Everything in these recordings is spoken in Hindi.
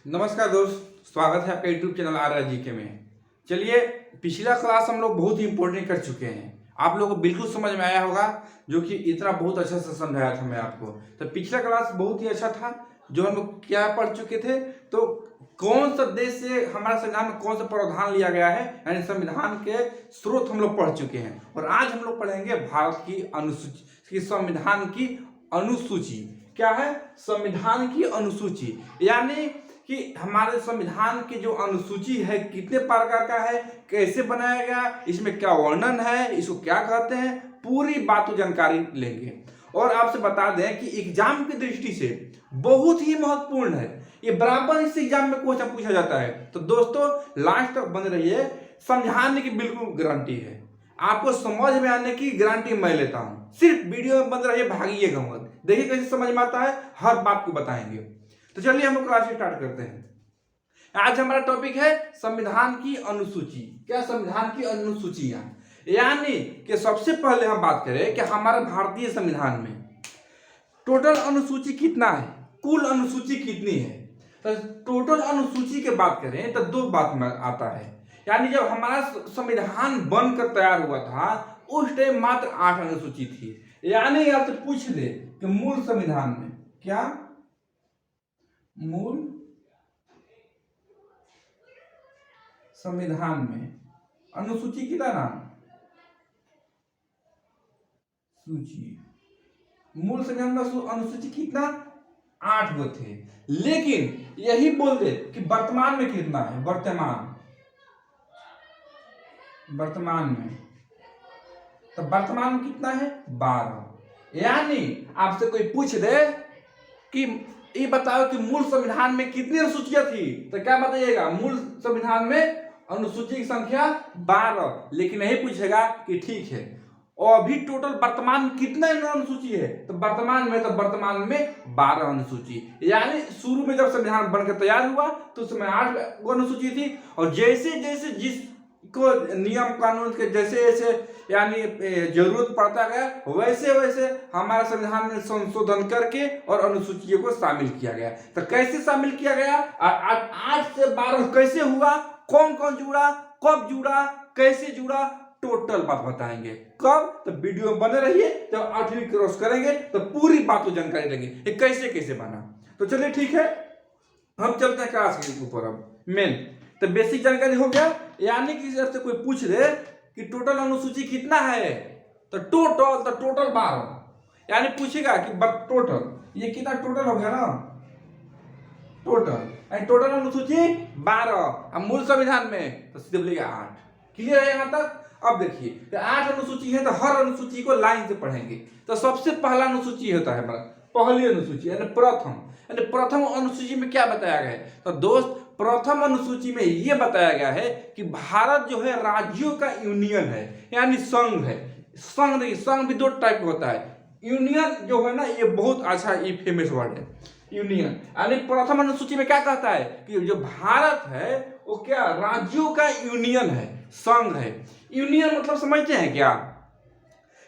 नमस्कार दोस्त, स्वागत है आपका यूट्यूब चैनल RRGK में। चलिए, पिछला क्लास हम लोग बहुत ही इंपॉर्टेंट कर चुके हैं। आप लोगों को बिल्कुल समझ में आया होगा, जो कि इतना बहुत अच्छा से समझाया था मैं आपको। तो पिछला क्लास बहुत ही अच्छा था, जो हम लोग क्या पढ़ चुके थे। तो कौन सा देश से हमारा संविधान में कौन सा प्रावधान लिया गया है, यानी संविधान के स्रोत हम लोग पढ़ चुके हैं। और आज हम लोग पढ़ेंगे भारत की अनुसूची, संविधान की अनुसूची। क्या है? संविधान की अनुसूची, यानी कि हमारे संविधान की जो अनुसूची है कितने प्रकार का है, कैसे बनाया गया, इसमें क्या वर्णन है, इसको क्या कहते हैं, पूरी बात जानकारी लेंगे। और आपसे बता दें कि एग्जाम की दृष्टि से बहुत ही महत्वपूर्ण है, ये बराबर इस एग्जाम में क्वेश्चन पूछा जाता है। तो दोस्तों लास्ट तक बने रहिए, समझाने की बिल्कुल गारंटी है, आपको समझ में आने की गारंटी मैं लेता हूं। सिर्फ वीडियो में बंद रहिए, भागिएगा मत। देखिए कैसे समझ में आता है, हर बात को बताएंगे। तो चलिए हम लोग क्लास स्टार्ट करते हैं। आज हमारा टॉपिक है संविधान की अनुसूची। क्या? संविधान की अनुसूचियां, यानी कि सबसे पहले हम बात करें कि हमारे भारतीय संविधान में टोटल अनुसूची कितना है, कुल अनुसूची कितनी है। तो टोटल अनुसूची की बात करें तो दो बात में आता है, यानी जब हमारा संविधान बनकर तैयार हुआ था उस टाइम मात्र 8 अनुसूची थी। यानी आपसे पूछ ले कि मूल संविधान में क्या, मूल संविधान में अनुसूची कितना नाम, सूची, मूल संविधान में अनुसूची कितना, 8 गो थे। लेकिन यही बोल दे कि वर्तमान में कितना है, वर्तमान में तो वर्तमान में कितना है, 12। यानी आपसे कोई पूछ दे कि ये बताओ कि मूल संविधान में कितनी अनुसूचियां थी, तो क्या बताइएगा, मूल संविधान में अनुसूची की संख्या 12। लेकिन नहीं पूछेगा कि ठीक है और अभी टोटल वर्तमान में कितना अनुसूची है, तो वर्तमान में 12 अनुसूची। यानी शुरू में जब संविधान बनकर तैयार हुआ तो उसमें 8 अनुसूची थी, और जैसे जैसे जिसको नियम कानून के जैसे जैसे यानी जरूरत पड़ता गया, वैसे वैसे हमारे संविधान में संशोधन करके और अनुसूचियों को शामिल किया गया। तो कैसे शामिल किया गया, 8 से 12 कैसे हुआ, कौन कौन जुड़ा, कब जुड़ा, कैसे जुड़ा, टोटल बात बताएंगे। कब? तो वीडियो में बने रहिए, जब 8वीं क्रॉस करेंगे तो पूरी बात को जानकारी देंगे ये कैसे कैसे बना। तो चलिए ठीक है, हम चलते हैं क्लास के ऊपर। अब मेन तो बेसिक जानकारी हो गया, यानी कि से कोई पूछ दे कि टोटल अनुसूची कितना है, तो टोटल 12। यानी पूछेगा कि टोटल ये कितना टोटल हो गया ना, टोटल अनुसूची 12। मूल संविधान में तो सीधे बोलेगा 8। क्लियर है यहाँ तक? अब देखिए 8 अनुसूची है तो हर अनुसूची को लाइन से पढ़ेंगे। तो सबसे पहला अनुसूची होता है हमारा पहली अनुसूची, यानी प्रथम अनुसूची में क्या बताया गया है, तो दोस्त प्रथम अनुसूची में ये बताया गया है कि भारत जो है राज्यों का यूनियन है, यानी संघ है। संघ भी 2 टाइप का होता है। यूनियन जो है ना, ये बहुत अच्छा, ये फेमस वर्ड है यूनियन। यानी प्रथम अनुसूची में क्या कहता है कि जो भारत है वो क्या, राज्यों का यूनियन है, संघ है। यूनियन मतलब समझते हैं क्या,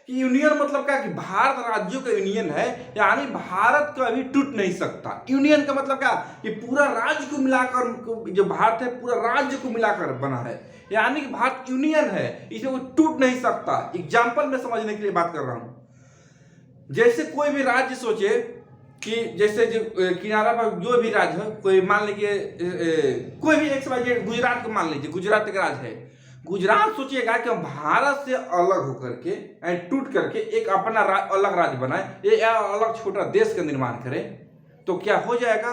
कि यूनियन मतलब क्या, कि भारत राज्यों का यूनियन है, यानी भारत कभी टूट नहीं सकता। यूनियन का मतलब क्या, कि पूरा राज्य को मिलाकर, जो भारत है पूरा राज्य को मिलाकर बना है, यानी कि भारत यूनियन है, इसमें वो टूट नहीं सकता। एग्जाम्पल में समझने के लिए बात कर रहा हूं। जैसे कोई भी राज्य सोचे कि जैसे जो किनारा पर जो भी राज्य है, कोई मान लीजिए कोई भी एक गुजरात को मान लीजिए, गुजरात का राज्य है। गुजरात सोचिएगा कि हम भारत से अलग होकर के टूट करके एक अपना अलग राज्य बनाए, ये अलग छोटा देश का निर्माण करें, तो क्या हो जाएगा।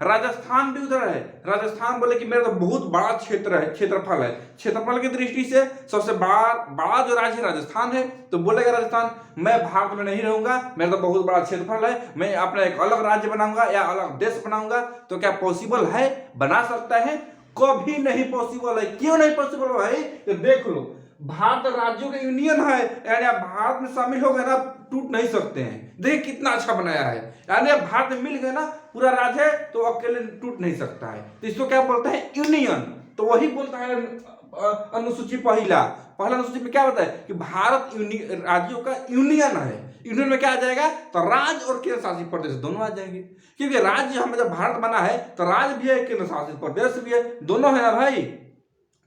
राजस्थान भी उधर है। राजस्थान बोले कि मेरा तो बहुत बड़ा क्षेत्र है, क्षेत्रफल है, क्षेत्रफल की दृष्टि से सबसे बड़ा जो राज्य राजस्थान है, तो बोलेगा राजस्थान मैं भारत में नहीं रहूंगा, मेरा तो बहुत बड़ा क्षेत्रफल है, मैं अपना एक अलग राज्य बनाऊंगा या अलग देश बनाऊंगा। तो क्या पॉसिबल है, बना सकता है? कभी नहीं पॉसिबल है। क्यों नहीं पॉसिबल भाई, तो देख लो, भारत राज्यों का यूनियन है, यानी आप भारत में शामिल हो गए ना, टूट नहीं सकते हैं। देखिए कितना अच्छा बनाया है, यानी आप भारत में मिल गए ना, पूरा राज्य है, तो अकेले टूट नहीं सकता है। तो इसको क्या बोलते हैं, यूनियन। तो वही बोलता है अनुसूची पहला अनुसूची में क्या होता है कि भारत राज्यों का यूनियन है। यूनियन में क्या आ जाएगा, तो राज्य और केंद्र शासित प्रदेश दोनों आ जाएंगे, क्योंकि राज्य हमें जब भारत बना है तो राज्य भी है, केंद्र शासित प्रदेश भी है, दोनों है ना भाई।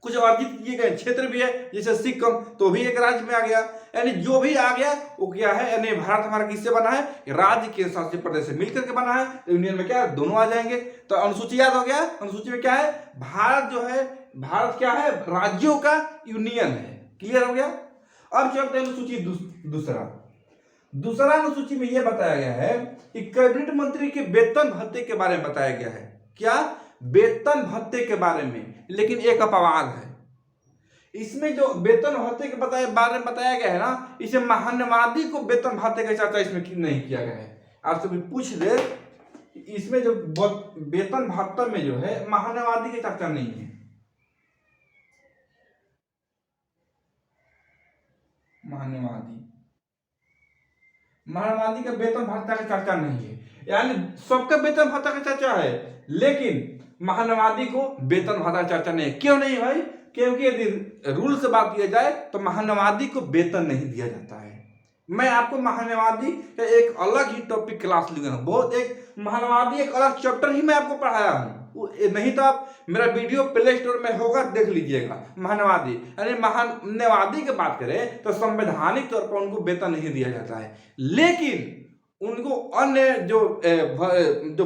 कुछ अर्जित किए गए क्षेत्र भी है, जैसे सिक्किम तो भी एक राज्य में आ गया, यानी जो भी आ गया वो क्या है, यानी भारत हमारा किससे बना है, राज्य के शासित प्रदेश से मिलकर के बना है, तो यूनियन में क्या है, दोनों आ जाएंगे। तो अनुसूची याद हो गया, अनुसूची में क्या है, भारत जो है, भारत क्या है, राज्यों का यूनियन है। क्लियर हो गया। अब चलते हैं अनुसूची दूसरा अनुसूची में यह बताया गया है कि कैबिनेट मंत्री के वेतन भत्ते के बारे में बताया गया है। क्या, वेतन भत्ते के बारे में, लेकिन एक अपवाद है इसमें, जो वेतन भत्ते के बारे में बताया गया है ना, इसे महान्यवादी को वेतन भत्ते का चर्चा इसमें नहीं किया गया है। आपसे भी पूछ ले, इसमें जो वेतन भत्ता में जो है महान्यवादी की चर्चा नहीं है। महान्यवादी का वेतन भत्ता की चर्चा नहीं है, यानी सबका वेतन भत्ता की चर्चा है, लेकिन महान्यवादी को वेतन भत्ता की चर्चा नहीं है। क्यों नहीं भाई, क्योंकि यदि रूल से बात किया जाए तो महान्यवादी को वेतन नहीं दिया जाता है। मैं आपको महान्यवादी का एक अलग ही टॉपिक क्लास लूंगा, बहुत एक महान्यवादी एक अलग चैप्टर ही मैं आपको पढ़ाया हूँ, नहीं तो आप मेरा वीडियो प्ले स्टोर में होगा, देख लीजिएगा। महान्यवादी, यानी महान्यवादी की बात करें तो संवैधानिक तौर पर उनको वेतन नहीं दिया जाता है, लेकिन उनको अन्य जो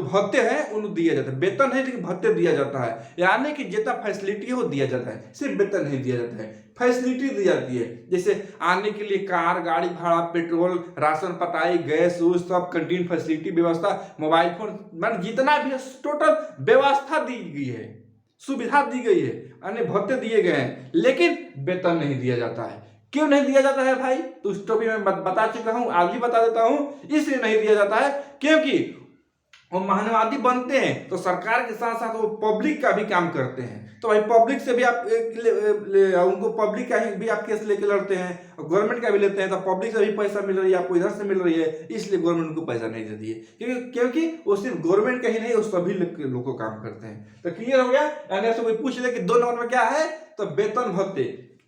भत्ते हैं उनको दिया जाता है। वेतन है लेकिन भत्ते दिया जाता है, यानी कि जितना फैसिलिटी है वो दिया जाता है, सिर्फ वेतन नहीं दिया जाता है, फैसिलिटी दी जाती है। जैसे आने के लिए कार, गाड़ी भाड़ा, पेट्रोल, राशन पताई, गैस, सब कैंटीन फैसिलिटी व्यवस्था, मोबाइल फोन, मान जितना भी टोटल व्यवस्था दी गई है, सुविधा दी गई है, अन्य भत्ते दिए गए हैं, लेकिन वेतन नहीं दिया जाता है। क्यों नहीं दिया जाता है भाई, तो उस टॉपिक में बता चुका हूं, आज भी बता देता हूं, इसलिए नहीं दिया जाता है क्योंकि वो महान्यवादी बनते हैं तो सरकार के साथ साथ वो पब्लिक का भी काम करते हैं, तो भाई पब्लिक से भी आप उनको पब्लिक का ही भी आप केस लेके लड़ते हैं, गवर्नमेंट का भी लेते हैं, तो पब्लिक से भी पैसा मिल रही है, आपको इधर से मिल रही है, इसलिए गवर्नमेंट को पैसा नहीं देती है, क्योंकि वो सिर्फ गवर्नमेंट का ही नहीं, वो सभी लोग को काम करते हैं। तो क्लियर हो गया। यानी ऐसे कोई पूछ ले कि 2 नंबर में क्या है, तो वेतन भत्ते,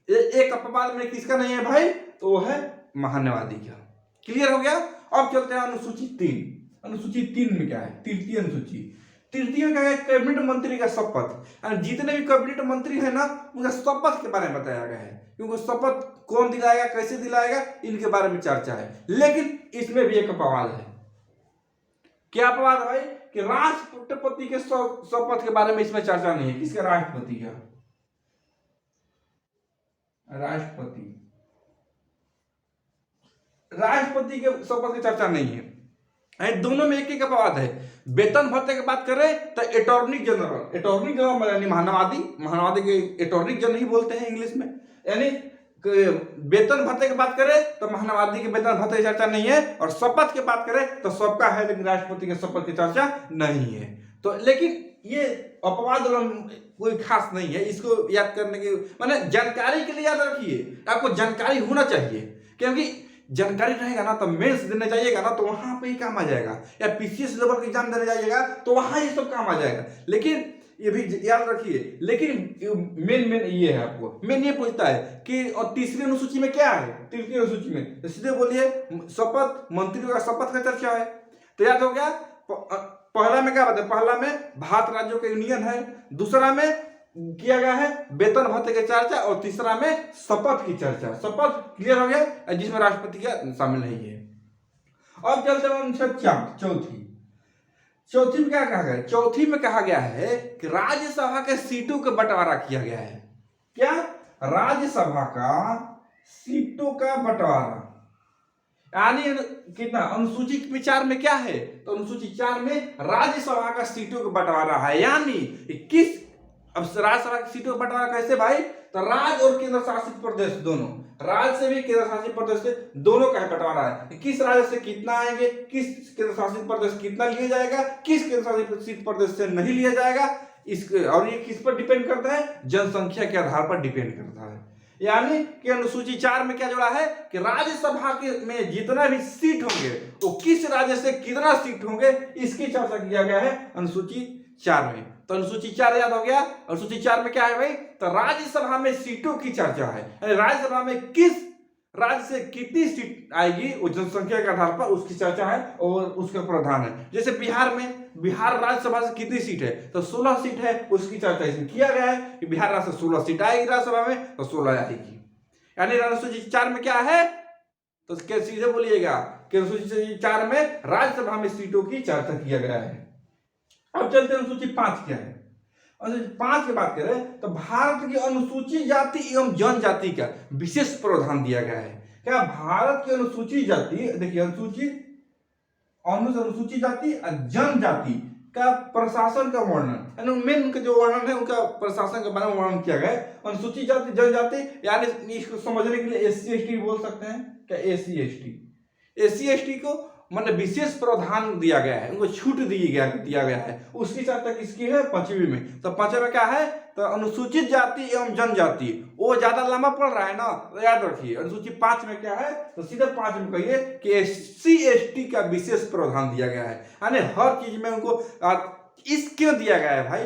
एक अपवाद में किसका नहीं है भाई, तो वो है महान्यवादी का। क्लियर हो गया। अब चलते हैं अनुसूची 3। अनुसूची 3 में क्या है, तृतीय अनुसूची। तृतीय में क्या है, कैबिनेट मंत्री का शपथ, जितने भी कैबिनेट मंत्री है ना उनका शपथ के बारे में बताया गया है, क्योंकि शपथ कौन दिलाएगा, कैसे दिलाएगा, इनके बारे में चर्चा है, लेकिन इसमें भी एक अपवाद है। क्या अपवाद है भाई, कि राष्ट्रपति के शपथ के बारे में इसमें चर्चा नहीं है। किसका, राष्ट्रपति का, राष्ट्रपति के शपथ की चर्चा नहीं है। दोनों में एक अपवाद है। वेतन भत्ते की बात करें तो अटॉर्नी जनरल यानी महान्यवादी के अटॉर्नी जनरल ही बोलते हैं इंग्लिश में, यानी वेतन भत्ते की बात करें तो महान्यवादी के वेतन भत्ते की चर्चा नहीं है, और शपथ की बात करें तो सबका है, लेकिन राष्ट्रपति के शपथ की चर्चा नहीं है। तो लेकिन ये अपवाद कोई खास नहीं है, इसको याद करने की माने जानकारी के लिए याद रखिए, आपको जानकारी होना चाहिए, क्योंकि जानकारी रहेगा ना तो मेंस देने जाइएगा ना तो वहां पे ही काम आ जाएगा, या पीसीएस लेवल के एग्जाम देने जाइएगा तो वहां ये सब काम आ जाएगा। लेकिन ये भी याद रखिए, लेकिन मेन ये है, आपको मेन ये पूछता है कि और तीसरी अनुसूची में क्या है, तृतीय अनुसूची में तो सीधे बोलिए शपथ, मंत्रियों का शपथ का चर्चा है। तो याद हो गया, पहला में क्या बताया, पहला में भारत राज्यों का यूनियन है, दूसरा में किया गया है वेतन भत्ते की चर्चा, और तीसरा में शपथ की चर्चा। शपथ क्लियर हो गया, जिसमें राष्ट्रपति का शामिल नहीं है। अब चलते हैं चौथी में क्या कहा गया, चौथी में कहा गया है कि राज्यसभा के सीटों का बंटवारा किया गया है। क्या, राज्यसभा का सीटों का बंटवारा, यानी कितना, अनुसूची 4 में क्या है, तो अनुसूची 4 में राज्यसभा का सीटों का बंटवारा है, यानी किस, अब राज्यसभा की सीटों का बंटवारा कैसे भाई, तो राज्य और केंद्र शासित प्रदेश दोनों, राज्य से भी केंद्र शासित प्रदेश से दोनों का बंटवारा है, किस राज्य से कितना आएंगे, किस केंद्र शासित प्रदेश कितना लिया जाएगा, किस केंद्र शासित प्रदेश से नहीं लिया जाएगा, और ये किस पर डिपेंड करता है, जनसंख्या के आधार पर डिपेंड करता है। यानी कि अनुसूची 4 में क्या जोड़ा है कि राज्यसभा के में जितना भी सीट होंगे वो किस राज्य से कितना सीट होंगे, इसकी चर्चा किया गया है अनुसूची 4 में। तो अनुसूची 4 याद हो गया। अनुसूची 4 में क्या है भाई, तो राज्यसभा में सीटों की चर्चा है, यानी राज्यसभा में किस राज्य से कितनी सीट आएगी वो जनसंख्या के आधार पर उसकी चर्चा है और उसका प्रावधान है। जैसे बिहार में, बिहार राज्यसभा से कितनी सीट है, तो 16 सीट है, उसकी चर्चा इसमें किया गया है कि बिहार राज्य से 16 सीट आएगी राज्यसभा में, तो 16 आएगी। यानी अनुसूची 4 में क्या है, तो सीधे बोलिएगा कि अनुसूची 4 में राज्यसभा में सीटों की चर्चा किया गया है। अब चलते हैं अनुसूची 5 क्या है। अनुसूची 5 की बात करें तो भारत की अनुसूचित जाति एवं जनजाति का विशेष प्रावधान दिया गया है। क्या भारत की अनुसूचित जाति, देखिए अनुसूचित जाति और जनजाति का प्रशासन का वर्णन, मेन उनका जो वर्णन है उनका प्रशासन के बारे में वर्णन किया गया है। अनुसूचित जाति जनजाति यानी इसको समझने के लिए SC ST बोल सकते हैं। क्या SC ST को मतलब विशेष प्रावधान दिया गया है, उनको छूट दिया गया है। उसकी चर्चा किसकी है, 5वीं में। तो 5वीं में क्या है, तो अनुसूचित जाति एवं जनजाति, वो ज्यादा लंबा पड़ रहा है ना, तो याद रखिए अनुसूची 5 में क्या है, तो सीधे 5 में कहिए कि SC ST का विशेष प्रावधान दिया गया है। यानी हर चीज में उनको इस क्यों दिया गया है भाई,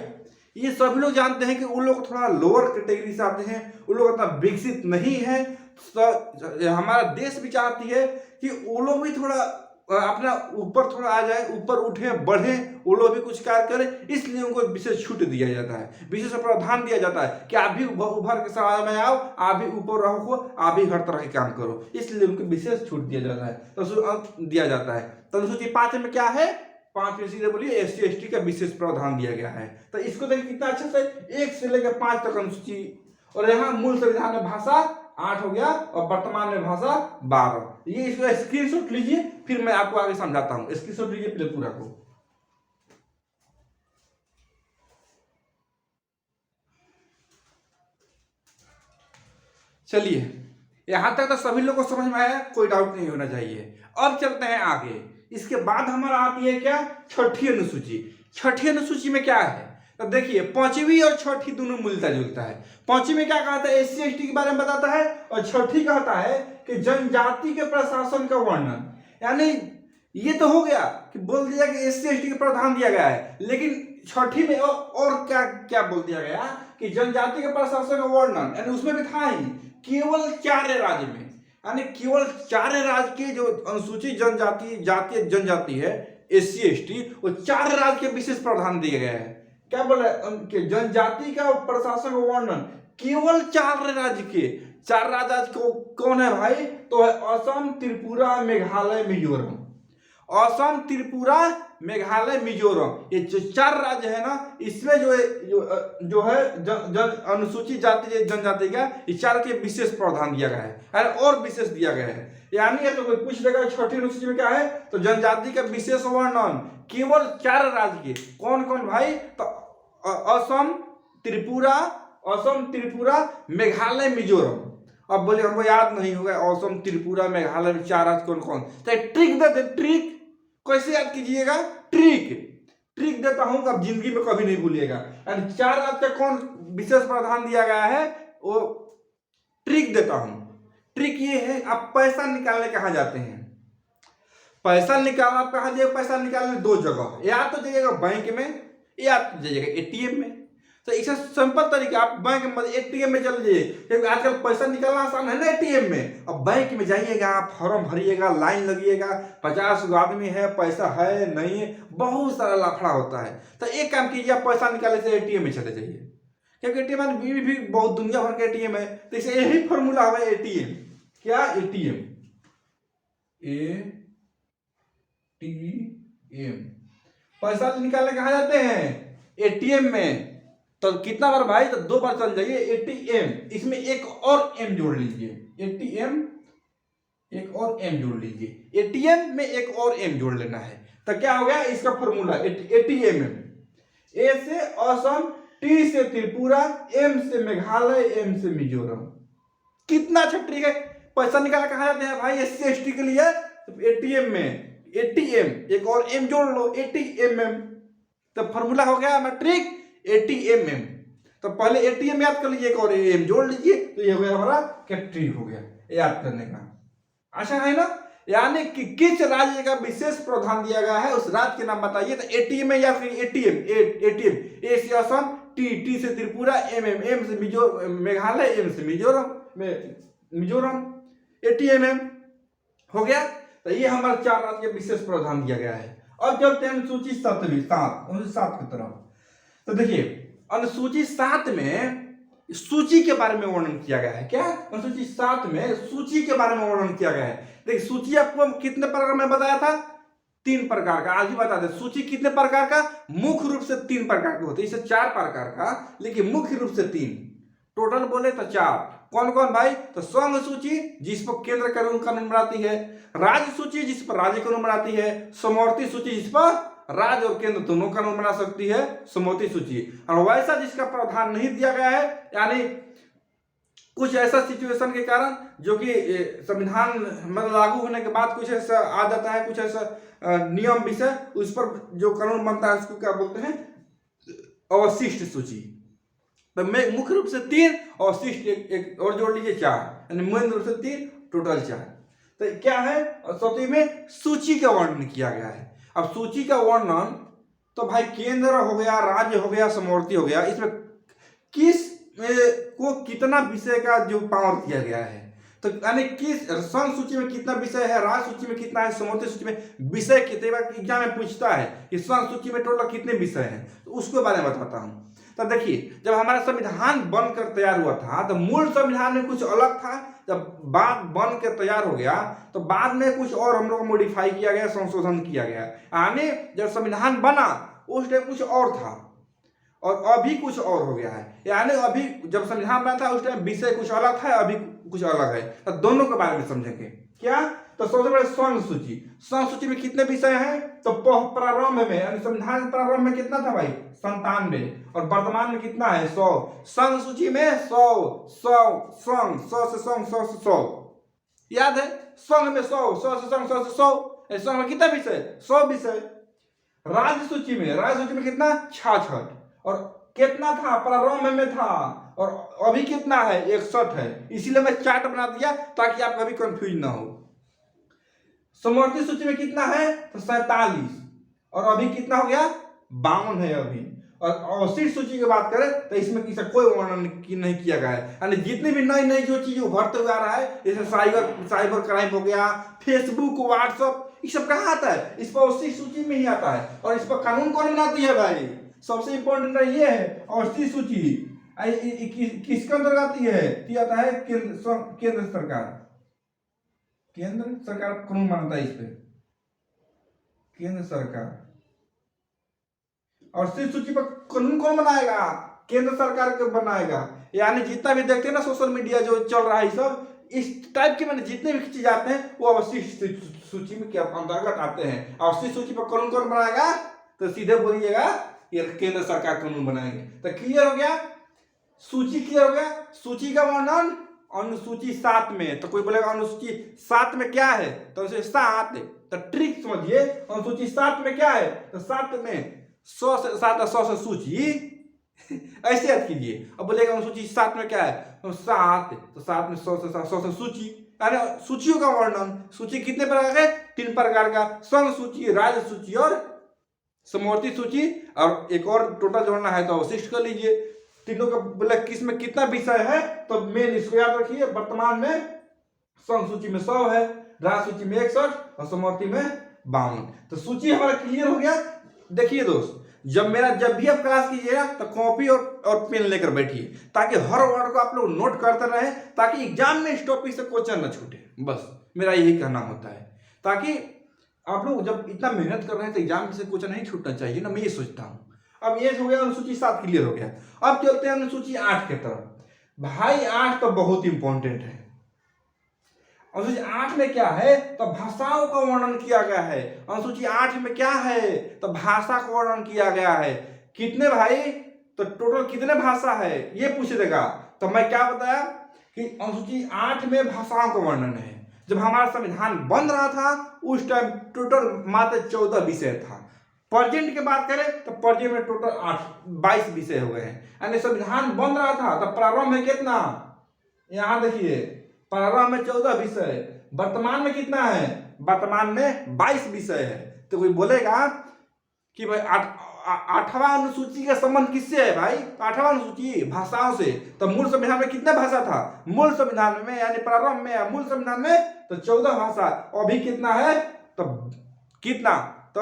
ये सभी लोग जानते हैं कि उन लोग थोड़ा लोअर कैटेगरी से आते हैं, उन लोग इतना विकसित नहीं है। तो हमारा देश भी चाहती है कि वो लोग भी थोड़ा अपना ऊपर थोड़ा आ जाए, ऊपर उठे बढ़े, वो लोग भी कुछ कार्य करें, इसलिए उनको विशेष छूट दिया जाता है, विशेष प्रावधान दिया जाता है कि आप भी उभर के समाज में आओ, आप भी ऊपर रहो, आप भी हर तरह के काम करो, इसलिए उनको विशेष छूट दिया जाता है, तो दिया जाता है। तो अनुसूची 5 में क्या है, 5 में सीधे बोलिए SC ST का विशेष प्रावधान दिया गया है। तो इसको देखिए कितना अच्छा से 1 से लेकर 5 तक अनुसूची, और यहाँ मूल संविधान में भाषा 8 हो गया और वर्तमान में भाषा 12। ये इसका स्क्रीनशॉट लीजिए, फिर मैं आपको आगे समझाता हूं। स्क्रीनशॉट लीजिए पहले पूरा को। चलिए यहां तक तो सभी लोग को समझ में आया, कोई डाउट नहीं होना चाहिए। अब चलते हैं आगे। इसके बाद हमारा आती है क्या, 6ठी अनुसूची। 6ठी अनुसूची में क्या है, तो देखिए 5वीं और 6ठी दोनों मिलता जुलता है। 5वीं में क्या कहता है, SC ST के बारे में बताता है, और 6ठी कहता है कि जनजाति के प्रशासन का वर्णन। यानी ये तो हो गया कि बोल दिया कि SC ST के प्रावधान दिया गया है, लेकिन 6ठी में और क्या क्या बोल दिया गया कि जनजाति के प्रशासन का वर्णन, यानी उसमें भी था ही केवल 4 राज्य में, यानी केवल 4 राज्य के जो अनुसूचित जनजाति है SC ST, वो 4 राज्य के विशेष प्रावधान दिए गए हैं। क्या बोला, उनके जनजाति का प्रशासन का वर्णन केवल 4 राज्य के। 4 राज्य को कौन है भाई, तो है असम, त्रिपुरा, मेघालय, मिजोरम। असम, त्रिपुरा, मेघालय, मिजोरम, ये जो 4 राज्य है ना, इसमें जो है अनुसूचित जाति जनजाति का ये 4 के विशेष प्रावधान दिया गया है, और विशेष दिया गया है। यानी तो कोई पूछ लेगा 6ठी अनुसूची में क्या है, तो जनजाति का विशेष वर्णन केवल 4 राज्य के। कौन कौन भाई, तो असम, त्रिपुरा, मेघालय, मिजोरम। अब बोले हमको याद नहीं होगा असम, त्रिपुरा, मेघालय में 4 राज्य कौन कौन, तो ट्रिक दे दे। ट्रिक कैसे याद कीजिएगा, ट्रिक देता हूं, अब जिंदगी में कभी नहीं भूलिएगा। 4 राज्य का कौन विशेष प्रावधान दिया गया है, वो ट्रिक देता हूं। ट्रिक ये है, आप पैसा निकालने कहाँ जाते हैं, पैसा निकालना आप कहाँ जाइए, पैसा निकालने 2 जगह, या तो जाइएगा बैंक में, या तो जाइएगा ATM में। तो इसका सिंपल तरीका, आप बैंक में ATM में चले जाइए, क्योंकि आजकल पैसा निकालना आसान है ना ATM में। अब बैंक में जाइएगा, आप फॉर्म भरिएगा, लाइन लगिएगा, 50 आदमी है, पैसा है नहीं है, बहुत सारा लफड़ा होता है। तो एक काम कीजिए, आप पैसा निकालने से ATM में चले जाइए, क्योंकि ATM में भी बहुत दुनिया भर के ATM है। तो इसे यही फॉर्मूला है ATM, क्या ATM, पैसा निकालने कहाँ जाते हैं, ATM में। तो कितना बार भाई, तो 2 बार चल जाइए ATM, इसमें एक और M जोड़ लीजिए, ATM एक और M जोड़ लीजिए, ATM में एक और M जोड़ लेना है। तो क्या हो गया इसका फॉर्मूला, ATM, A से असम, T से त्रिपुरा, M से मेघालय, M से मिजोरम। कितना अच्छा ट्रिक है। पैसा निकालना कहाँ जाते हैं भाई, SC ST के लिए, तो ATM में, ATM एक और M जोड़ लो, ATMM। तो फॉर्मूला हो गया हमारा ट्रिक ATMM। तो पहले ATM याद कर लीजिए, एक और M जोड़ लीजिए, तो ये हो गया हमारा क्या ट्रिक हो गया याद करने का। आशा है ना, यानी कि किस राज्य का विशेष प्रावधान दिया गया है, उस राज्य के नाम बताइए। तो ATM में या फिर ATM, A से असम, T से त्रिपुरा, M से मेघालय, M से मिजोरम। 80 mm हो गया। तो ये हमारे 4 राज्य के विशेष प्रावधान दिया गया है। अब चलते हैं अनुसूची 7 की तरफ। तो देखिए अनुसूची 7 में सूची के बारे में वर्णन किया गया है। क्या अनुसूची 7 में सूची के बारे में वर्णन किया गया है। देखिए सूची आपको कितने प्रकार में बताया था, 3 प्रकार का। आज भी बता दें सूची कितने प्रकार का, मुख्य रूप से 3 प्रकार के होते हैं। इसे 4 प्रकार का, लेकिन मुख्य रूप से 3, टोटल बोले तो 4। कौन कौन भाई, तो संघ सूची जिस पर केंद्र कानून बनाती है, राज्य सूची जिस पर राज्य कानून बनाती है, समवर्ती सूची जिस पर राज्य और केंद्र दोनों कानून बना सकती है, समवर्ती सूची। और वैसा जिसका प्रावधान नहीं दिया गया है, यानी कुछ ऐसा सिचुएशन के कारण जो कि संविधान मतलब लागू होने के बाद कुछ ऐसा आ जाता है, कुछ ऐसा नियम विषय, उस पर जो कानून बनता है उसको क्या बोलते हैं, अवशिष्ट सूची। तो मुख्य रूप से 3, अवशिष्ट एक और जोड़ लीजिए 4, यानी मुख्य रूप से 3, टोटल 4। तो क्या है, सूची में सूची का वर्णन किया गया है। अब सूची का वर्णन तो भाई केंद्र हो गया, राज्य हो गया, समवर्ती हो गया, इसमें किस को कितना विषय का जो पावर दिया गया है, तो यानी किस संघ सूची में कितना विषय है, राज्य सूची में कितना है, समवर्ती सूची में विषय कितने, एग्जाम में पूछता है कि संघ सूची में टोटल कितने विषय हैं, तो उसके बारे में बताता हूँ। तो देखिए जब हमारा संविधान बनकर तैयार हुआ था तो मूल संविधान में कुछ अलग था। जब बात बन के तैयार हो गया तो बाद में कुछ और हम लोग को मॉडिफाई किया गया, संशोधन किया गया। यानी जब संविधान बना उस टाइम कुछ और था और अभी कुछ और हो गया है। यानी अभी जब संविधान बना था उस टाइम विषय कुछ अलग था, अभी कुछ अलग है। तो दोनों के बारे में समझेंगे। क्या, तो सबसे पहले संघ सूची। संघ सूची में कितने विषय हैं, तो प्रारंभ में यानी संविधान प्रारंभ में कितना था भाई, 97, और वर्तमान में कितना है, 100। संघ सूची में 100 संघ, 100 से संघ, 100 से 100, याद है, संघ में 100 से संघ, 100 से 100। संघ में कितना विषय, 100 विषय। राज्य सूची में कितना, 66, और कितना था, प्रारंभ में था, और अभी कितना है, 61 है। इसीलिए मैं चार्ट बना दिया ताकि आप कभी कंफ्यूज ना हो। समवर्ती सूची में कितना है, तो 47, और अभी कितना हो गया, 52 है अभी। और अवशिष्ट सूची की बात करें तो इसमें किसी कोई वर्णन नहीं किया गया है। यानी जितनी भी नई नई जो चीज उभरते हुए आ रहा है, जैसे साइबर क्राइम हो गया, फेसबुक, व्हाट्सएप, ये सब कहाँ आता है, इस पर अवशिष्ट सूची में ही आता है। और इस पर कानून कौन बनाती है भाई, सबसे इंपॉर्टेंट ये है अवशिष्ट सूची। किसके अंदर आती है, आता है केंद्र सरकार। केंद्र सरकार कानून बनाता है इस पे, केंद्र सरकार। और अवशिष्ट सूची पर कानून कौन बनाएगा, केंद्र सरकार को बनाएगा। यानी जितना भी देखते हैं ना सोशल मीडिया जो चल रहा है, सब इस टाइप के, मैंने जितने भी चीज आते हैं वो अवशिष्ट सूची में क्या अंतर्गत आते हैं। अवशिष्ट सूची पर कानून कौन बनाएगा, तो सीधे बोलिएगा ये केंद्र सरकार कानून बनाएंगे। तो क्लियर हो गया, सूची क्लियर हो गया। सूची का वर्णन अनुसूची 7 में। तो कोई बोलेगा अनुसूची 7 में क्या है, तो अनुसूची 7, तो ट्रिक समझिए, अनुसूची 7 में क्या है, तो 7 में 100 से 100 से सूची ऐसे याद कीजिए। अब बोलेगा अनुसूची 7 में क्या है, तो 7, तो 7 में 100 से सूची, यानी सूचियों का वर्णन। सूची कितने प्रकार के, 3 प्रकार का, संघ सूची, राज्य सूची और समवर्ती सूची। और एक और टोटल जोड़ना है तो अवशिष्ट कर लीजिए। तीनों का बोले किसमें कितना विषय है, तो मेन इसको याद रखिए। वर्तमान में संघ सूची में 100 है, राज्य सूची में 61 और समवर्ती में 52। तो सूची हमारा क्लियर हो गया। देखिए दोस्त, जब भी आप क्लास कीजिएगा तो कॉपी और पेन लेकर बैठिए, ताकि हर वर्ड को आप लोग नोट करते रहे, ताकि एग्जाम में इस टॉपिक से क्वेश्चन न छूटे। बस मेरा यही कहना होता है, ताकि आप लोग जब इतना मेहनत कर रहे हैं तो एग्जाम से क्वेश्चन नहीं छूटना चाहिए ना, मैं ये सोचता हूँ। अब ये हो गया अनुसूची 7 क्लियर हो गया। अब चलते हैं अनुसूची 8 की तरफ। भाई 8 तो बहुत इंपॉर्टेंट है। अनुसूची 8 में क्या है, तो भाषाओं का वर्णन किया गया है। अनुसूची 8 में क्या है, तो भाषा का वर्णन किया गया है। कितने भाई, तो टोटल कितने भाषा है ये पूछ देगा। तो मैं क्या बताया कि अनुसूची 8 में भाषाओं का वर्णन है। जब हमारा संविधान बन रहा था उस टाइम टोटल मात्र 14 विषय था। प्रेजेंट की बात करें तो प्रेजेंट में टोटल 22 विषय हो गए हैं। यानी संविधान बन रहा था तो प्रारंभ में कितना, यहां देखिए, प्रारंभ में 14 विषय, वर्तमान में कितना है, वर्तमान में 22 विषय है। तो कोई बोलेगा कि भाई आठवां अनुसूची का संबंध किससे है भाई? आठवां अनुसूची भाषाओं से। तो मूल संविधान में कितने भाषा था? मूल संविधान में यानी प्रारंभ में मूल संविधान में तो 14 भाषा। अभी कितना है? तो कितना? तो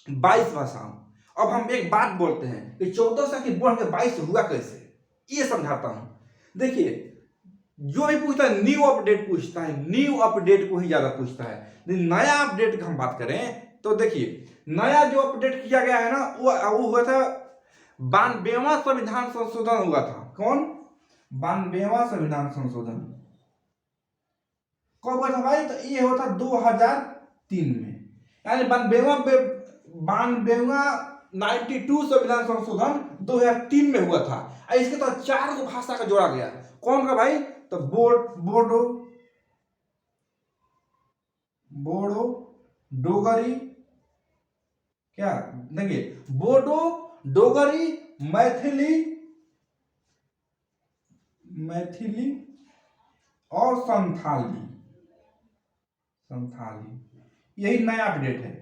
22 भाषाओं। अब हम एक बात बोलते हैं कि 14 से बढ़ के 22 हुआ कैसे, ये समझाता हूं। देखिए, जो भी पूछता है न्यू अपडेट पूछता है, न्यू अपडेट को ही ज्यादा पूछता है। नया अपडेट की हम बात करें तो देखिए, नया जो अपडेट किया गया है ना, वो हुआ था 92वां संविधान संशोधन हुआ था। कौन? 92वां संविधान संशोधन कब हुआ था भाई? तो ये हुआ था 2003 में, यानी 92 संविधान संशोधन 2003 में हुआ था। इसके तो 4 भाषा का जोड़ा गया। कौन का भाई? तो बोडो, डोगरी, क्या देखिए, बोडो, डोगरी, मैथिली और संथाली। यही नया अपडेट है।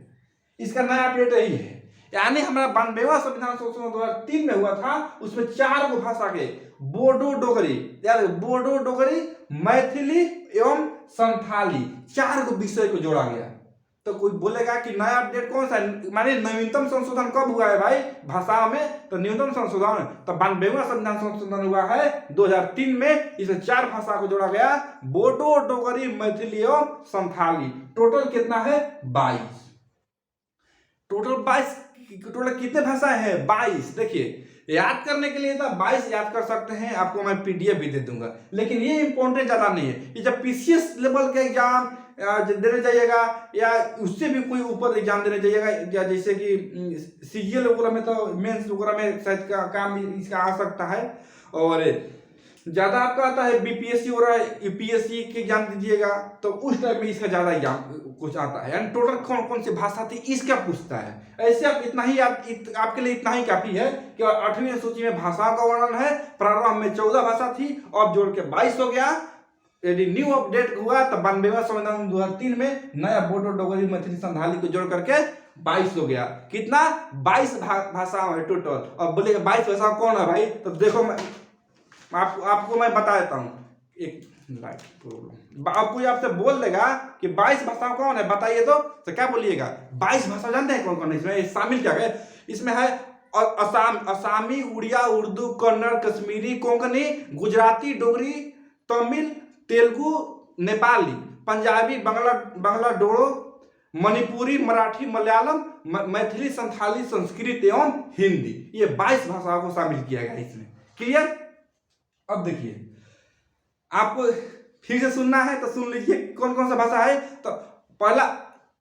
इसका नया अपडेट यही है, यानी हमारा 92वां संविधान संशोधन 2003 में हुआ था। उसमें 4 भाषा के बोडो डोगरी, याद बोडो डोगरी, मैथिली एवं संथाली 4 विषय को जोड़ा गया। तो कोई बोलेगा कि नया अपडेट कौन सा है? माने नवीनतम संशोधन कब हुआ है भाई भाषा में? तो न्यूनतम संशोधन तो 92वां संविधान संशोधन हुआ है 2003 में। इसमें 4 भाषा को जोड़ा गया, बोडो, डोगरी, मैथिली एवं संथाली। टोटल कितना है? 22। टोटल कितने भाषा है? 22। देखिए, याद करने के लिए तो 22 याद कर सकते हैं, आपको मैं पीडीएफ भी दे दूंगा, लेकिन ये इंपॉर्टेंट ज्यादा नहीं है। ये जब पीसीएस लेवल के एग्जाम देने जाइएगा या उससे भी कोई ऊपर एग्जाम देने जाइएगा, या जैसे कि सीजीएल वगैरह में, तो मेंस वगैरह में शायद का काम इसका आ सकता है। और ज्यादा आपका आता है बीपीएससी और यूपीएससी के एग्जाम दीजिएगा तो उस टाइम में इसका ज्यादा एग्जाम कुछ आता है। यानी टोटल कौन कौन सी भाषा थी इसका पूछता है। ऐसे आप इतना ही आपके लिए इतना ही काफी है कि 8वीं अनुसूची में भाषाओं का वर्णन है। प्रारंभ में 14 भाषा थी, अब जोड़ के 22 हो गया। यदि न्यू अपडेट हुआ तो 92वां संविधान 2003 में नया बोडो, डोगरी, मैथिली, संथाली को जोड़ करके 22 हो गया। कितना? 22 भाषाओं है टोटल। अब बोलेगा 22 भाषा कौन है भाई? तो देखो, मैं आपको मैं बता देता हूं। एक लाइट प्रॉब्लम, अब कोई आपसे बोल देगा कि 22 भाषा कौन है बताइए, तो क्या बोलिएगा? 22 भाषा जानते हैं कौन कौन है इसमें? शामिल क्या है इसमें? है असामी, उड़िया, उर्दू, कन्नड़, कश्मीरी, कोंकणी, गुजराती, डोगरी, तमिल, तेलुगु, नेपाली, पंजाबी, बांग्ला डोगरो, मणिपुरी, मराठी, मलयालम, मैथिली, संथाली, संस्कृत एवं हिंदी। ये 22 भाषाओं को शामिल किया गया इसमें। क्लियर? अब देखिए, आपको फिर से सुनना है तो सुन लीजिए कौन कौन सा भाषा है। तो पहला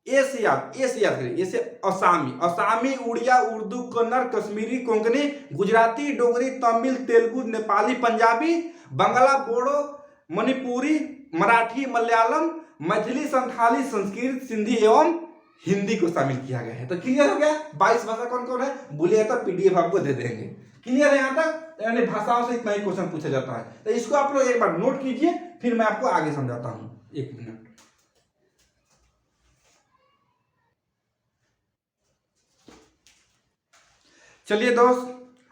ए से याद करिए। ए से असामी, उड़िया, उर्दू, कन्नड़, कश्मीरी, कोंकणी, गुजराती, डोगरी, तमिल, तेलुगु, नेपाली, पंजाबी, बांग्ला, बोडो, मणिपुरी, मराठी, मलयालम, मैथिली, संथाली, संस्कृत, सिंधी एवं हिंदी को शामिल किया गया है। तो क्लियर हो गया 22 भाषा कौन कौन है? बोलिए तो पीडीएफ आपको दे देंगे। क्लियर है यहां तक? यानी भाषाओं से इतना ही क्वेश्चन पूछा जाता है। तो इसको आप लोग एक बार नोट कीजिए, फिर मैं आपको आगे समझाता हूं। 1 मिनट। चलिए दोस्त,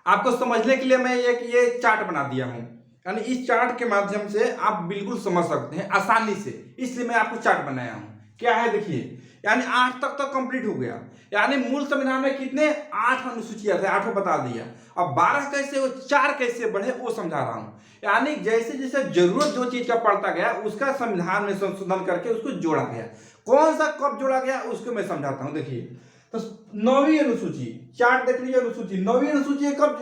आपको समझने के लिए मैं ये चार्ट बना दिया हूं। यानी इस चार्ट के माध्यम से आप बिल्कुल समझ सकते हैं आसानी से, इसलिए मैं आपको चार्ट बनाया हूं। क्या है देखिए, यानी 8 तक तो कंप्लीट हो गया। यानी मूल संविधान में कितने? 8 अनुसूचियां थे, 8 बता दिया। अब 12 कैसे हो, 4 कैसे बढ़े वो समझा रहा हूं। यानी जैसे जैसे जरूरत जो चीज का पड़ता गया उसका संविधान में संशोधन करके उसको जोड़ा गया। कौन सा कब जोड़ा गया उसको मैं समझाता हूं। देखिए, तो 9वीं अनुसूची, चार्ट देख लीजिए अनुसूची। 9वीं अनुसूची कब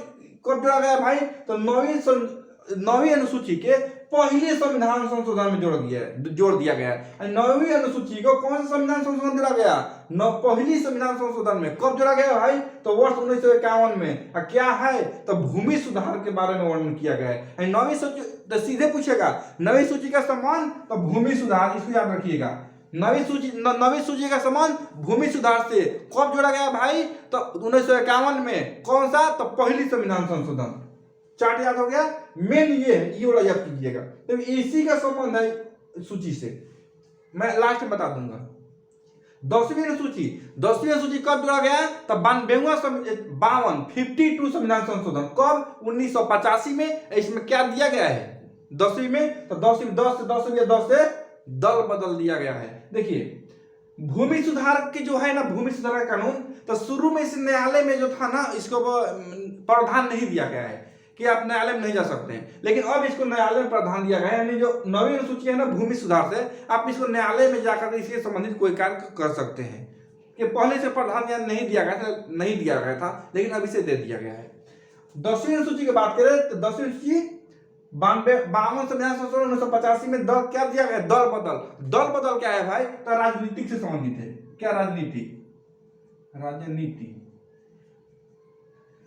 जोड़ा गया भाई? तो 9वीं अनुसूची के पहले संविधान संशोधन में जोड़ दिया गया है। 9वीं अनुसूची को कौन सा संविधान संशोधन जोड़ा गया? पहली संविधान संशोधन में। कब जोड़ा गया भाई? तो वर्ष 1951 में। क्या है? तो भूमि सुधार के बारे में वर्णन किया गया है। 9वीं सूची तो सीधे पूछेगा 9वीं सूची का सम्मान तो भूमि सुधार, इसको याद रखिएगा। 9वीं सूची का सम्मान भूमि सुधार से कब जोड़ा गया भाई? तो 1951 में। कौन सा? तो पहली संविधान संशोधन। चार्ट याद हो गया? मेन ये वाला याद कीजिएगा। तो इसी का संबंध है सूची से, मैं लास्ट में बता दूंगा। 10वीं अनुसूची कब जोड़ा गया? तब 52 संविधान संशोधन कब? 1985 में। इसमें क्या दिया गया है 10वीं में? तो 10वीं 10 से दल बदल दिया गया है। देखिए भूमि सुधार की जो है ना, भूमि सुधार का कानून, तो शुरू में इस न्यायालय में जो था ना, इसको प्रावधान नहीं दिया गया है कि आप न्यायालय में नहीं जा सकते हैं, लेकिन अब इसको न्यायालय में प्रावधान दिया गया है। यानी जो 9वीं अनुसूची है ना भूमि सुधार से, आप इसको न्यायालय में जाकर इससे संबंधित कोई कार्य कर सकते हैं। कि पहले से प्रावधान नहीं दिया गया था, लेकिन अब इसे दे दिया गया है। 10वीं अनुसूची की बात करें तो 10वीं अनुसूची 52 संविधान संशोधन 1985 में दल क्या दिया गया? दल बदल क्या है भाई? तो राजनीतिक से संबंधित है। क्या?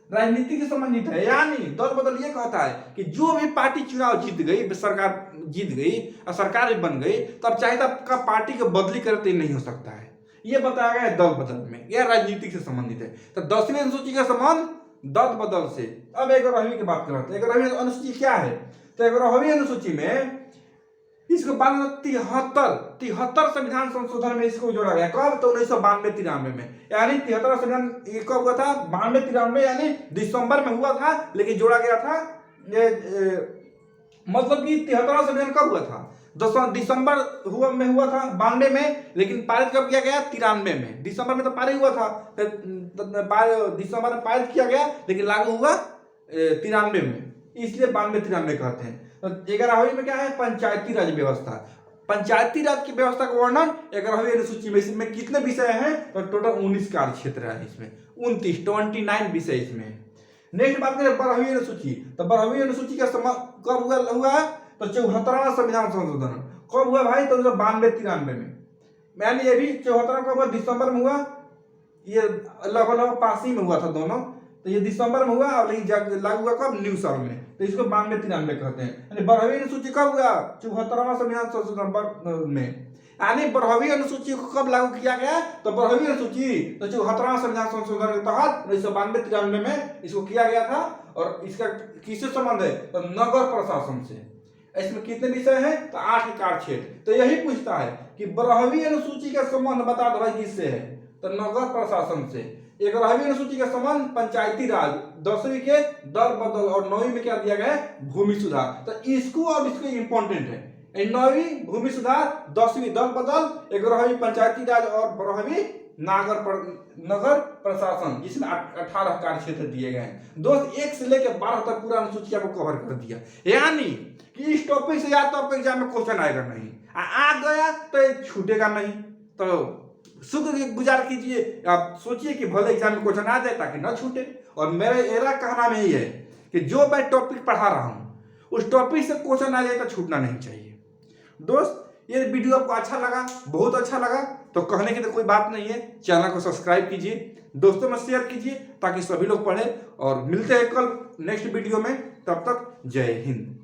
राजनीति से संबंधित है। यानी दल बदल ये कहता है कि जो भी पार्टी चुनाव जीत गई, सरकार जीत गई और सरकार बन गई, तब चाहे तब का पार्टी को बदली करते नहीं हो सकता है। ये बताया गया है दल बदल में। यह राजनीतिक से संबंधित है। तो 10वीं अनुसूची का संबंध दल बदल से। अब 11वीं की बात करते हैं। 11वीं अनुसूची क्या है? तो 11वीं अनुसूची में इसको 73 संविधान संशोधन में इसको जोड़ा गया। कब? तो 1992-93 में। यानी 73 संविधान कब हुआ था? 92-93 यानी दिसंबर में हुआ था, लेकिन जोड़ा गया था मतलब कि 73 संविधान कब हुआ था? दिसंबर में हुआ था 92 में, लेकिन पारित कब किया गया? 93 में। दिसंबर में तो पारित हुआ था, दिसंबर में पारित किया गया, लेकिन लागू हुआ 93 में, इसलिए 92-93 कहते हैं। तो 11वीं में क्या है? पंचायती राज व्यवस्था। पंचायती राज की व्यवस्था का वर्णन 11वीं अनुसूची में। इसमें कितने विषय हैं? तो टोटल 19 कार्य क्षेत्र है इसमें, 29 विषय इसमें। नेक्स्ट बात करें 12वीं अनुसूची। तो 12वीं अनुसूची का कब हुआ? तो 74वां संविधान संशोधन कब हुआ भाई? तो 92-93 में। यानी ये भी 74 कब हुआ? दिसंबर में हुआ। ये लगभग पास ही में हुआ था दोनों। तो ये दिसंबर में हुआ और लेकिन लागू हुआ कब? न्यू साल में। तो इसको 92-93 कहते हैं। यानी 12वीं अनुसूची कब हुआ? 74वां संविधान संशोधन में। यानी 12वीं अनुसूची को कब लागू किया गया? तो 12वीं अनुसूची तो 74वां संविधान संशोधन के तहत 1992-93 में इसको किया गया था। और इसका किससे संबंध है? तो नगर प्रशासन से। इसमें कितने विषय हैं? तो 8 कार्य क्षेत्र। तो यही पूछता है कि 12वीं अनुसूची का संबंध बता दो भाई किससे है? तो नगर प्रशासन से। 11वीं अनुसूची का संबंध पंचायती राज, 10वीं के दल बदल और 9वीं में क्या दिया गया है? भूमि सुधार। तो इसको और इसको इंपॉर्टेंट है। 9वीं भूमि सुधार, 10वीं दल बदल, 11वीं पंचायती राज और 12वीं नगर प्रशासन, जिसमें 18 कार्य क्षेत्र दिए गए हैं। दोस्त 1 से लेकर 12 तक पूरा अनुसूची आपको कवर कर दिया। यानी कि इस टॉपिक से या तो आपको एग्जाम में क्वेश्चन आएगा नहीं, आ गया तो छूटेगा नहीं। तो शुक्र गुजार कीजिए, आप सोचिए कि भले एग्जाम में क्वेश्चन आ जाए ताकि ना छूटे। और मेरा कहना में यही है कि जो मैं टॉपिक पढ़ा रहा हूं उस टॉपिक से क्वेश्चन आ जाए तो छूटना नहीं चाहिए। दोस्त ये वीडियो आपको अच्छा लगा, बहुत अच्छा लगा, तो कहने की तो कोई बात नहीं है। चैनल को सब्सक्राइब कीजिए, दोस्तों में शेयर कीजिए ताकि सभी लोग पढ़ें। और मिलते हैं कल नेक्स्ट वीडियो में। तब तक जय हिंद।